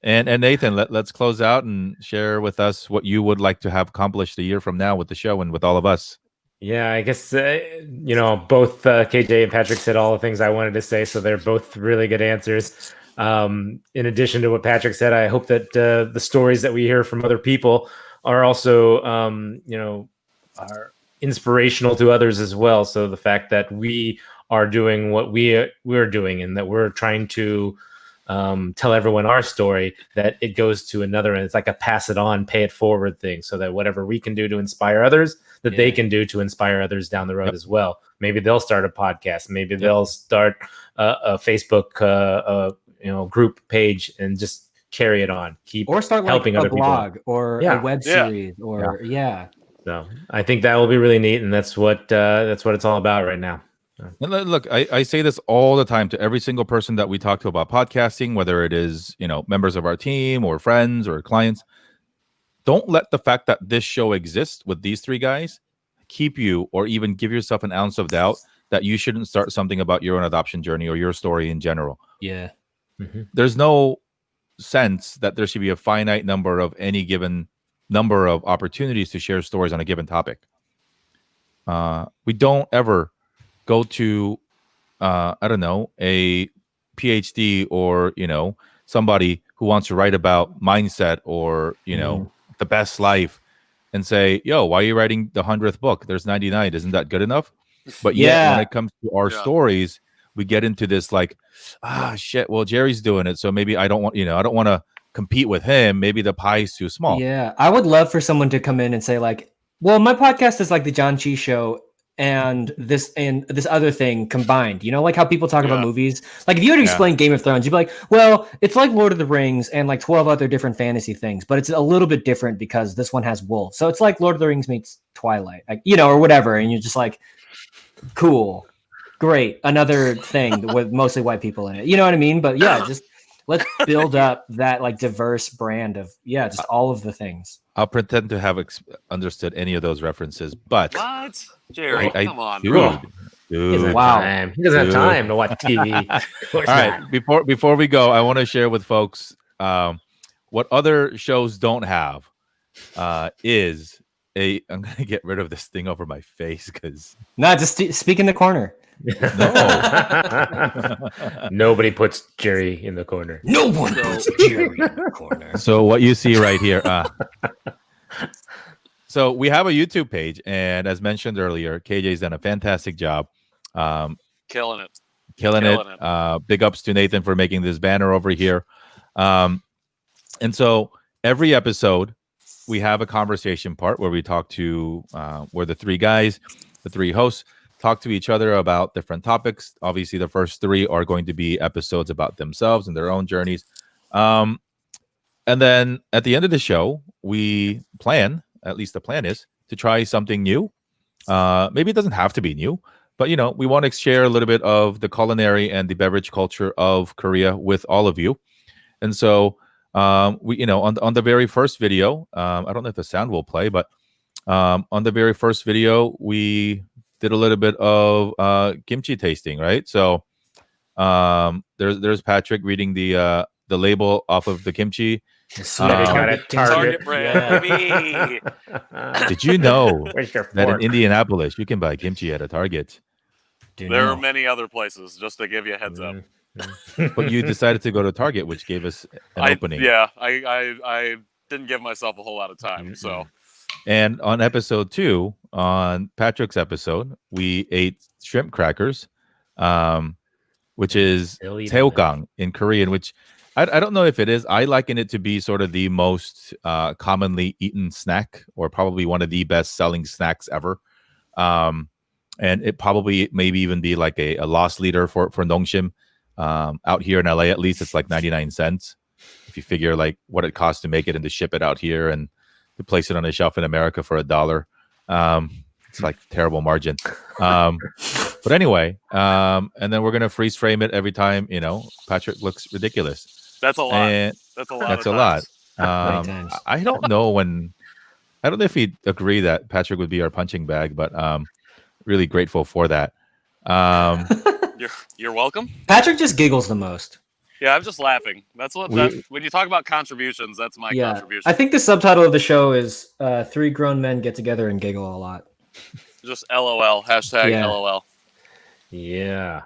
And Nathan, let's close out and share with us what you would like to have accomplished a year from now with the show and with all of us. Yeah, I guess, both KJ and Patrick said all the things I wanted to say, so they're both really good answers. In addition to what Patrick said, I hope that the stories that we hear from other people are also, are inspirational to others as well. So the fact that we are doing what we're doing and that we're trying to tell everyone our story, that it goes to another, and it's like a pass it on, pay it forward thing, so that whatever we can do to inspire others, that they can do to inspire others down the road as well. Maybe they'll start a podcast, maybe they'll start a Facebook group page and just carry it on, or start helping other blog people, or a web series or So I think that will be really neat, and that's what it's all about right now. And look, I say this all the time to every single person that we talk to about podcasting, whether it is, members of our team or friends or clients. Don't let the fact that this show exists with these 3 guys keep you or even give yourself an ounce of doubt that you shouldn't start something about your own adoption journey or your story in general. Yeah. Mm-hmm. There's no sense that there should be a finite number of any given number of opportunities to share stories on a given topic. We don't ever go to, a PhD or, somebody who wants to write about mindset or, the best life and say, yo, why are you writing the 100th book? There's 99. Isn't that good enough? But yet when it comes to our stories, we get into this like, shit, well, Jerry's doing it, so maybe I don't want to compete with him. Maybe the pie is too small. Yeah. I would love for someone to come in and say like, well, my podcast is like the Janchi Show, and this other thing combined. You know, like how people talk about movies. Like if you had to explain Game of Thrones, you'd be like, well, it's like Lord of the Rings and like 12 other different fantasy things, but it's a little bit different because this one has wolves. So it's like Lord of the Rings meets Twilight, like, you know, or whatever. And you're just like, cool, great, another thing with mostly white people in it. You know what I mean? But yeah, just let's build up that like diverse brand of just all of the things. I'll pretend to have understood any of those references, but what, Jerry? Come on, dude. He doesn't have time to watch TV. All right, before we go, I want to share with folks what other shows don't have. I'm gonna get rid of this thing over my face because just speak in the corner. No. Nobody puts Jerry in the corner. No one puts Jerry in the corner. So what you see right here. So we have a YouTube page, and as mentioned earlier, KJ's done a fantastic job. Killing it. Big ups to Nathan for making this banner over here. And so every episode, we have a conversation part where we talk to where the three guys, the three hosts, talk to each other about different topics. Obviously, the first three are going to be episodes about themselves and their own journeys. And then at the end of the show, we plan, at least the plan is, to try something new. Maybe it doesn't have to be new, but, you know, we want to share a little bit of the culinary and the beverage culture of Korea with all of you. And so we, you know, on the very first video, I don't know if the sound will play, but on the very first video, we did a little bit of kimchi tasting, right? So there's Patrick reading the label off of the kimchi. Target brand. Yeah. Did you know that in Indianapolis you can buy kimchi at a Target? There are many other places, just to give you a heads up. But you decided to go to Target, which gave us an opening. Yeah, I didn't give myself a whole lot of time. So, and on episode 2, on Patrick's episode, we ate shrimp crackers, which is taeokgang in Korean, which I don't know if it is. I liken it to be sort of the most commonly eaten snack, or probably one of the best selling snacks ever. And it probably maybe even be like a loss leader for Nongshim. Out here in LA, at least, it's like 99 cents. If you figure like what it costs to make it and to ship it out here and to place it on a shelf in America for $1. It's like terrible margin. But anyway, and then we're going to freeze frame it every time, you know, Patrick looks ridiculous. That's a lot. That's a lot. I don't know if he'd agree that Patrick would be our punching bag, but really grateful for that. You're welcome. Patrick just giggles the most. Yeah, I'm just laughing. When you talk about contributions, that's my contribution. I think the subtitle of the show is 3 grown men get together and giggle a lot. Just LOL. Hashtag LOL. Yeah.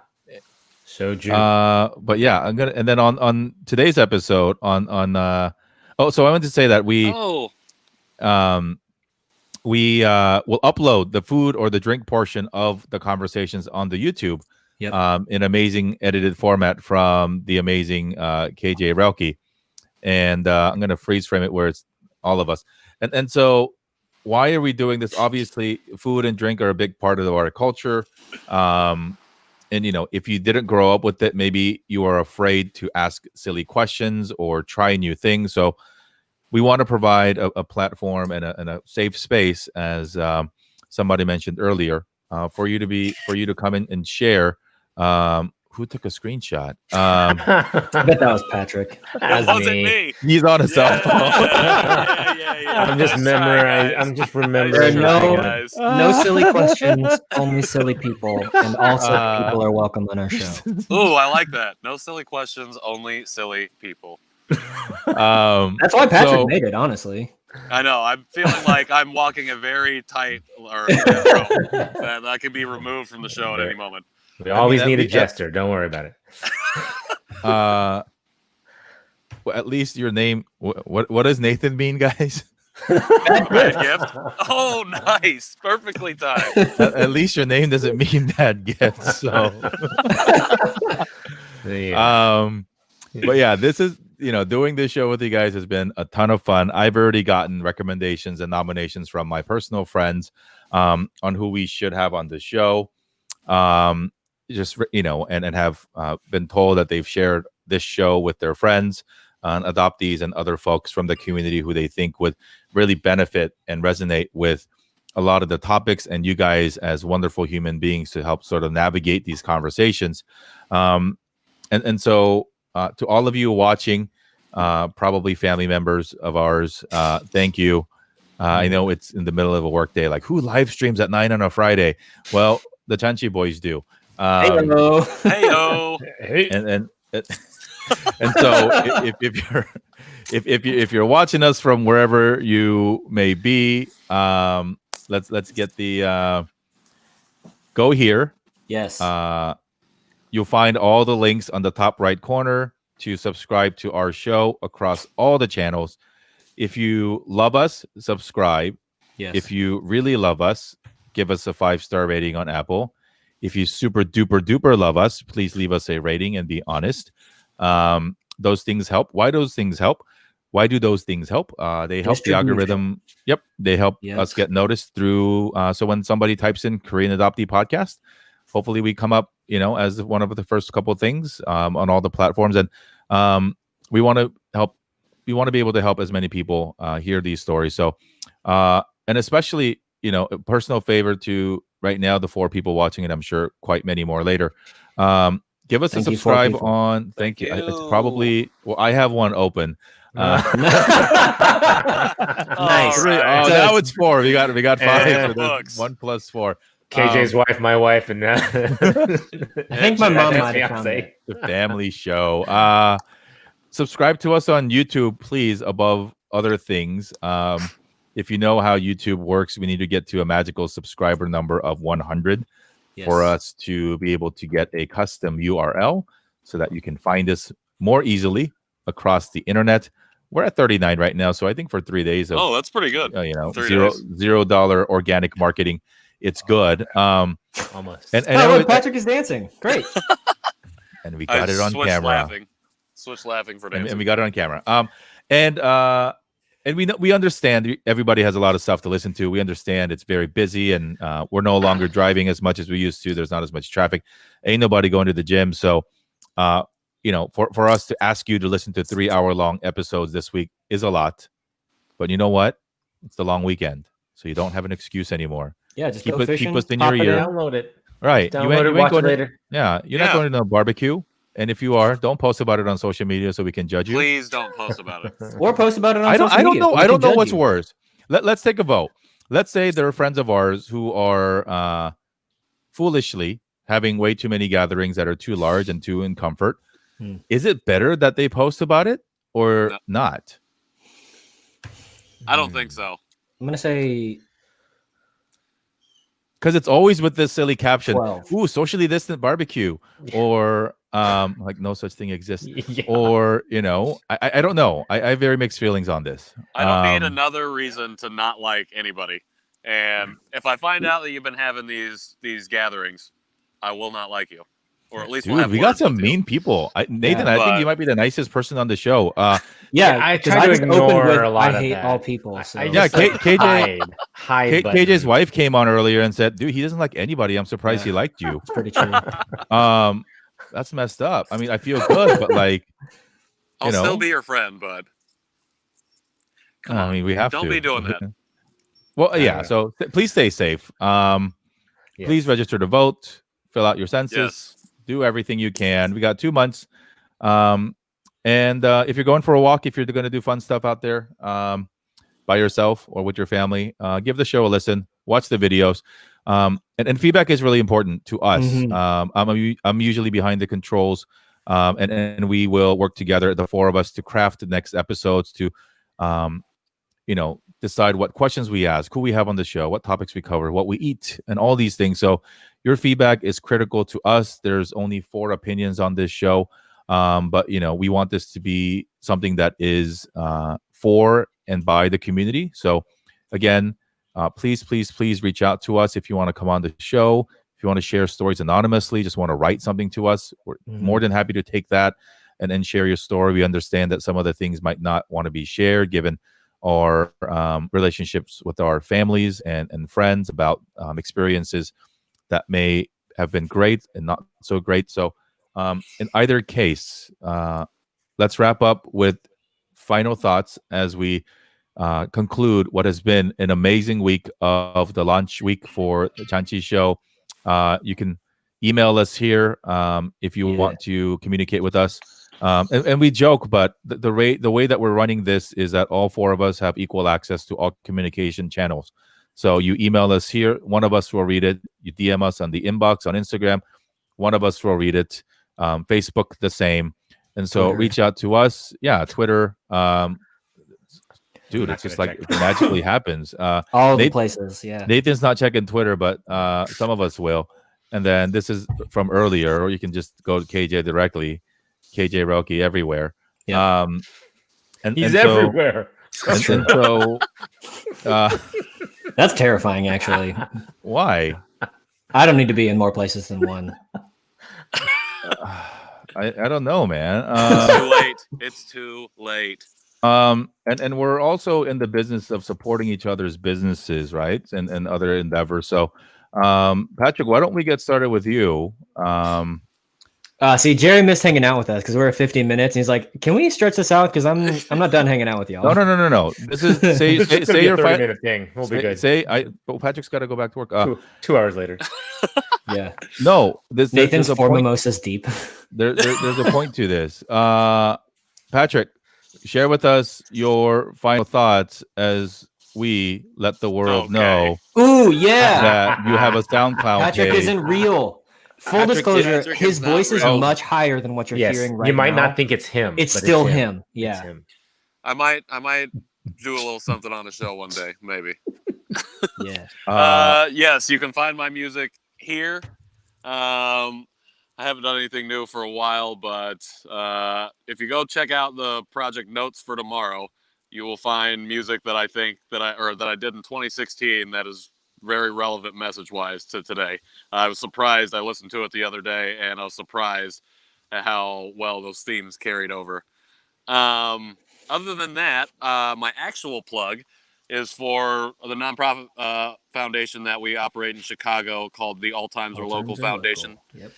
So June. But yeah, I'm gonna, and then on today's episode so I wanted to say that we will upload the food or the drink portion of the conversations on the YouTube. Yep. In amazing edited format from the amazing KJ Roelke, and I'm gonna freeze frame it where it's all of us. And so, why are we doing this? Obviously, food and drink are a big part of our culture. And you know, if you didn't grow up with it, maybe you are afraid to ask silly questions or try new things. So, we want to provide a platform and a safe space, as somebody mentioned earlier, for you to come in and share. Who took a screenshot? I bet that was Patrick. That wasn't me. He's on a cell phone. Yeah. I'm just remembering. No silly questions, only silly people, and all silly people are welcome on our show. Ooh, I like that. No silly questions, only silly people. That's why Patrick made it, honestly. I know. I'm feeling like I'm walking a very tight rope that can be removed from the show at any moment. We always need a jester. Don't worry about it. Well, at least your name. What does Nathan mean, guys? Bad gift. Oh, nice. Perfectly timed. At least your name doesn't mean bad gift. So, but yeah, this is, you know, doing this show with you guys has been a ton of fun. I've already gotten recommendations and nominations from my personal friends. on who we should have on the show. Just and have been told that they've shared this show with their friends, adoptees, and other folks from the community who they think would really benefit and resonate with a lot of the topics, and you guys as wonderful human beings to help sort of navigate these conversations. And so to all of you watching, probably family members of ours, thank you. I know it's in the middle of a work day. Like, who live streams at 9 on a Friday? Well, the Janchi boys do. Hey-o. Hey-o. And so if you're watching us from wherever you may be, let's get the go here. Yes. You'll find all the links on the top right corner to subscribe to our show across all the channels. If you love us, subscribe. Yes. If you really love us, give us a 5-star rating on Apple. If you super duper duper love us, please leave us a rating and be honest. Those things help. Why those things help? Why do those things help? They help the algorithm. Yep. They help us get noticed through. So when somebody types in Korean Adoptee podcast, hopefully we come up, as one of the first couple of things on all the platforms. And we want to help. We want to be able to help as many people hear these stories. So, and especially, a personal favor to right now, the 4 people watching, and I'm sure quite many more later. Give us a subscribe on. Thank you. It's probably, I have one open. Nice. Right. Now it's 4. We got 5. So 1 plus 4. KJ's wife, my wife, and I think my mom might have found it. The family show. Subscribe to us on YouTube, please, above other things. If you know how YouTube works, we need to get to a magical subscriber number of 100 for us to be able to get a custom URL so that you can find us more easily across the internet. We're at 39 right now, so I think for 3 days of that's pretty good. $0 organic marketing, it's good. Almost. And look, Patrick is dancing. Great. And we got it on camera. Switch laughing for dancing. And we got it on camera. And we understand everybody has a lot of stuff to listen to. We understand it's very busy, and we're no longer driving as much as we used to. There's not as much traffic. Ain't nobody going to the gym. So, for us to ask you to listen to 3-hour-long episodes this week is a lot. But you know what? It's the long weekend, so you don't have an excuse anymore. Yeah, just keep go fishing, us in your ear. Download it. Right. Download it, watch it later. Yeah, you're not going to a barbecue. And if you are, don't post about it on social media so we can judge you. Please don't post about it. Or post about it on social media. I don't know what's worse. Let's take a vote. Let's say there are friends of ours who are foolishly having way too many gatherings that are too large and too in comfort. Is it better that they post about it or not? I don't think so. I'm going to say... Because it's always with this silly caption, 12. Ooh, socially distant barbecue. Or... like no such thing exists, or I don't know. I have very mixed feelings on this. I don't need another reason to not like anybody. And if I find out that you've been having these gatherings, I will not like you, or at least we got some mean people. Nathan, I think you might be the nicest person on the show. I try to ignore a lot of that. I hate all people. So. KJ's wife came on earlier and said, "Dude, he doesn't like anybody. I'm surprised he liked you." It's pretty true. That's messed up. I mean, I feel good, but I'll still be your friend, bud. Come on. I mean, we have to. Don't be doing that. Well, yeah. So please stay safe. Please register to vote. Fill out your census. Do everything you can. We got 2 months. And if you're going for a walk, if you're going to do fun stuff out there by yourself or with your family, give the show a listen. Watch the videos. And feedback is really important to us. I'm usually behind the controls, and we will work together, the 4 of us, to craft the next episodes, to decide what questions we ask, who we have on the show, what topics we cover, what we eat, and all these things. So your feedback is critical to us. There's only 4 opinions on this show, but we want this to be something that is for and by the community. So again, please reach out to us if you want to come on the show. If you want to share stories anonymously, just want to write something to us, we're more than happy to take that and then share your story. We understand that some of the things might not want to be shared given our relationships with our families and friends, about experiences that may have been great and not so great. So in either case, let's wrap up with final thoughts as we conclude what has been an amazing week of the launch week for the Janchi Show. You can email us here if you want to communicate with us. And we joke, but the way that we're running this is that all four of us have equal access to all communication channels. So you email us here, one of us will read it. You DM us on the inbox on Instagram, one of us will read it. Facebook, the same. And so Twitter. reach out to us. Yeah, Twitter. Dude, it's just like it magically happens. All the places, yeah. Nathan's not checking Twitter, but some of us will. And then this is from earlier, or you can just go to KJ directly. KJ Roelke everywhere. Yeah. He's everywhere. And so that's terrifying, actually. Why? I don't need to be in more places than one. I don't know, man. It's too late. It's too late. And we're also in the business of supporting each other's businesses, right? And other endeavors. So, Patrick, why don't we get started with you? See, Jerry missed hanging out with us because we're at 15 minutes, and he's like, "Can we stretch this out? Because I'm not done hanging out with y'all." No. This is say your 30-minute thing. We'll be good. But Patrick's got to go back to work. 2 hours later. Yeah. No, Nathan's four mimosas deep. There's a point to this. Patrick, share with us your final thoughts as we let the world know. Ooh, yeah. That you have a SoundCloud Patrick page. isn't real. Full disclosure, his voice is much higher than what you're hearing right now. You might not think it's him. It's still him. Yeah. It's him. I might do a little something on the show one day, maybe. Yeah. Yes, you can find my music here. I haven't done anything new for a while, but if you go check out the project notes for tomorrow, you will find music that I think that I did in 2016 that is very relevant message-wise to today. I was surprised. I listened to it the other day, and I was surprised at how well those themes carried over. Other than that, my actual plug is for the nonprofit foundation that we operate in Chicago called the All Times Are Local Foundation. Yep.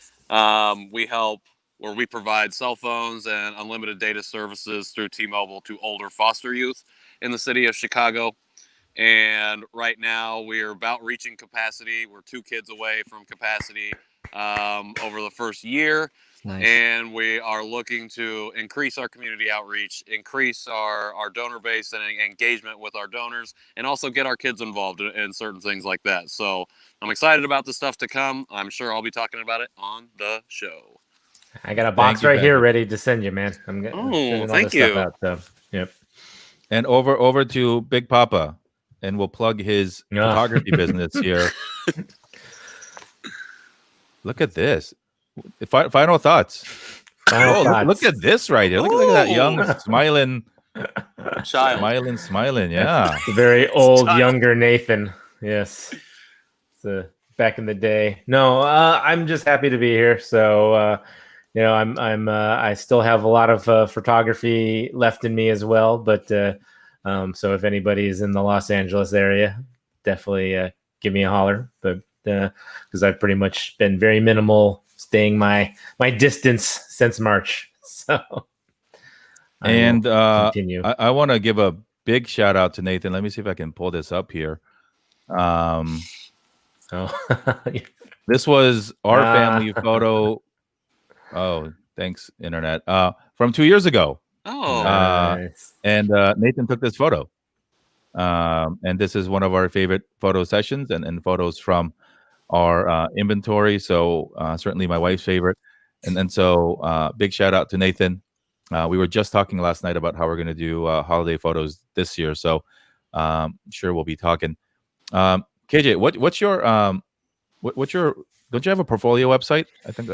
We provide cell phones and unlimited data services through T-Mobile to older foster youth in the city of Chicago. And right now we're about reaching capacity. We're 2 kids away from capacity over the first year. Nice. And we are looking to increase our community outreach, increase our donor base and engagement with our donors, and also get our kids involved in certain things like that. So I'm excited about the stuff to come. I'm sure I'll be talking about it on the show. I got a box right here ready to send you, man. I'm thank you. Stuff out, so. Yep. And over to Big Papa, and we'll plug his photography business here. Look at this. Final thoughts. Look at this right here. Look at that young smiling child. Smiling. Yeah. The very old, younger Nathan. Yes. Back in the day. No, I'm just happy to be here. So, I still have a lot of photography left in me as well. But so if anybody is in the Los Angeles area, definitely give me a holler. But because I've pretty much been very minimal, staying my distance since March. So, and continue. I want to give a big shout out to Nathan. Let me see if I can pull this up here. This was our family photo. Oh, thanks, internet. From 2 years ago. Oh, nice. And Nathan took this photo. And this is one of our favorite photo sessions and photos from our inventory. So certainly my wife's favorite. And so big shout out to Nathan. We were just talking last night about how we're going to do holiday photos this year. So sure we'll be talking. KJ, what's your don't you have a portfolio website? I think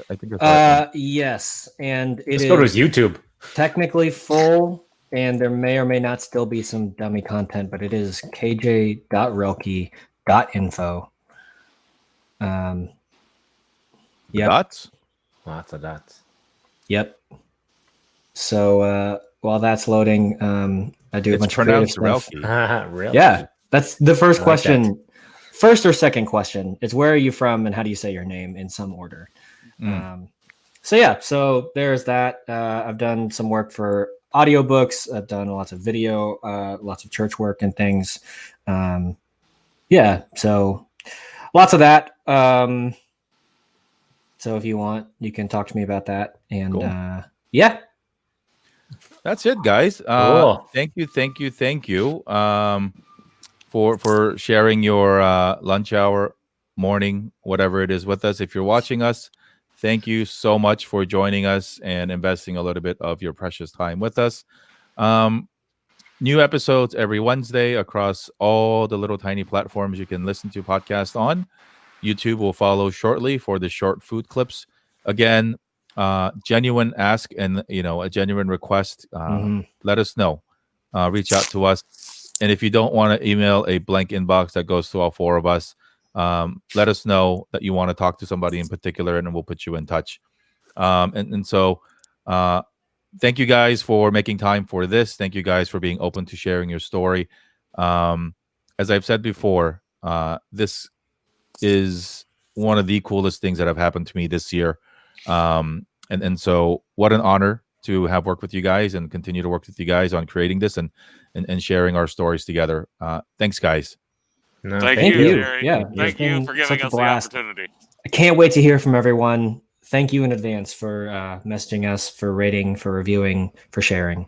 yes, and let's go to his YouTube. Technically full, and there may or may not still be some dummy content, but it is kj.roelke.info. Yep. Dots? Lots of dots. Yep. So while that's loading, I do a bunch of creative stuff. Really? Yeah, that's the first I like question. First or second question. It's where are you from and how do you say your name in some order. So there's that. I've done some work for audiobooks. I've done lots of video, lots of church work and things. So lots of that. So if you want, you can talk to me about that. And Cool. That's it, guys. Cool. Thank you for sharing your lunch hour, morning, whatever it is with us. If you're watching us, thank you so much for joining us and investing a little bit of your precious time with us. New episodes every Wednesday across all the little tiny platforms you can listen to podcasts on. YouTube will follow shortly for the short food clips. Again, genuine ask and a genuine request. Let us know. Reach out to us. And if you don't want to email a blank inbox that goes to all four of us, let us know that you want to talk to somebody in particular, and we'll put you in touch. So thank you guys for making time for this. Thank you guys for being open to sharing your story. As I've said before, this is one of the coolest things that have happened to me this year. And so what an honor to have worked with you guys and continue to work with you guys on creating this and sharing our stories together. Thanks, guys. No, thank you, Jerry. Yeah, thank you for giving us the opportunity. I can't wait to hear from everyone. Thank you in advance for messaging us, for rating, for reviewing, for sharing.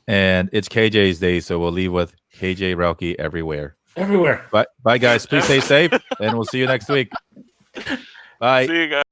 And it's KJ's day, so we'll leave with KJ Roelke everywhere. Everywhere. Bye, guys. Please stay safe, and we'll see you next week. Bye. See you guys.